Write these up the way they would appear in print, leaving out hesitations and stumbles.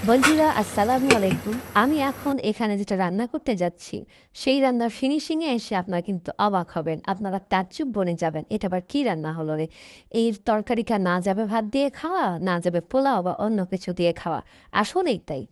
বন্ধুরা আসসালামু আলাইকুম। আমি এখন এখানে যেটা রান্না করতে যাচ্ছি, সেই রান্নার ফিনিশিংয়ে এসে আপনারা কিন্তু অবাক হবেন। আপনারা তাজ্জুব বনে যাবেন, এটা আবার কী রান্না হলো রে? এই তরকারিটা না যাবে ভাত দিয়ে খাওয়া, না যাবে পোলাও বা অন্য কিছু দিয়ে খাওয়া। আসলেই তাই।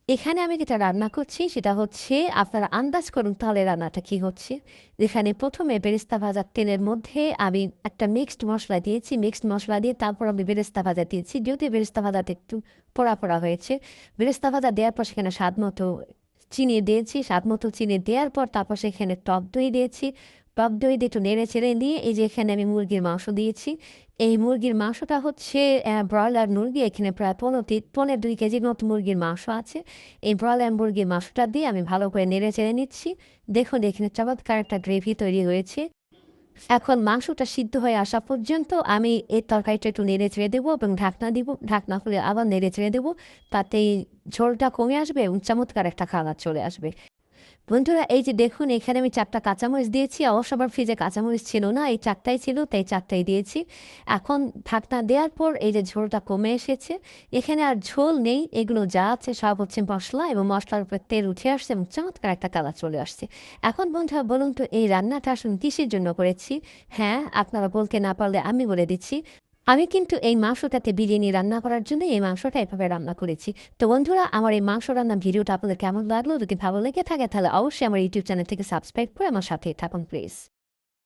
এখানে আমি যেটা রান্না করছি সেটা হচ্ছে, আপনারা আন্দাজ করুন তাহলে রান্নাটা কি হচ্ছে। যেখানে প্রথমে বেরেস্তা ভাজার তেলের মধ্যে আমি একটা মিক্সড মশলা দিয়েছি, মিক্সড মশলা দিয়ে তারপর আমি বেরেস্তা ভাজা দিয়েছি, যদিও বেরেস্তা ভাজাটা একটু পোড়া পোড়া হয়েছে। বেরেস্তা ভাজা দেওয়ার পর সেখানে স্বাদ মতো চিনি দিয়েছি, স্বাদ মতো চিনি দেওয়ার পর তারপর সেখানে টক দই দিয়েছি। টক দই দিয়ে একটু নেড়ে চেড়ে দিয়ে এই যে এখানে আমি মুরগির মাংস দিয়েছি। এই মুরগির মাংসটা হচ্ছে ব্রয়লার মুরগি, এখানে প্রায় 2 কেজির মতো মুরগির মাংস আছে। এই ব্রয়লার মুরগির মাংসটা দিয়ে আমি ভালো করে নেড়ে চেড়ে নিচ্ছি। দেখুন এখানে চমৎকার একটা গ্রেভি তৈরি হয়েছে। এখন মাংসটা সিদ্ধ হয়ে আসা পর্যন্ত আমি এই তরকারিটা একটু নেড়ে চেড়ে দেবো এবং ঢাকনা দিব, ঢাকনা খুলে আবার নেড়ে চেড়ে দেবো। তাতেই ঝোলটা কমে আসবে এবং চমৎকার একটা কালার চলে আসবে। বন্ধুরা এই যে দেখুন এখানে আমি 4টা কাঁচামরিচ দিয়েছি। অবশ্য আমার ফ্রিজে কাঁচামরিচ ছিল না, এই 4টাই ছিল, তাই 4টাই দিয়েছি। এখন ঢাকনা দেওয়ার পর এই যে ঝোলটা কমে এসেছে। এখানে আর ঝোল নেই, এগুলো যা আছে সব হচ্ছে মশলা, এবং মশলার উপর তেল উঠে আসছে এবং চমৎকার একটা কালার চলে আসছে। এখন বন্ধুরা বলুন তো এই রান্নাটা আসলে কিসের জন্য করেছি? হ্যাঁ, আপনারা বলতে না পারলে আমি বলে দিচ্ছি। আমি কিন্তু এই মাংসটাতে বিরিয়ানি রান্না করার জন্য এই মাংসটা এভাবে রান্না করেছি। তো বন্ধুরা, আমার এই মাংস রান্নার ভিডিওটা আপনাদের কেমন লাগলো? যদি ভালো লেগে থাকে তাহলে অবশ্যই আমার ইউটিউব চ্যানেল থেকে সাবস্ক্রাইব করে আমার সাথেই থাকুন প্লিজ।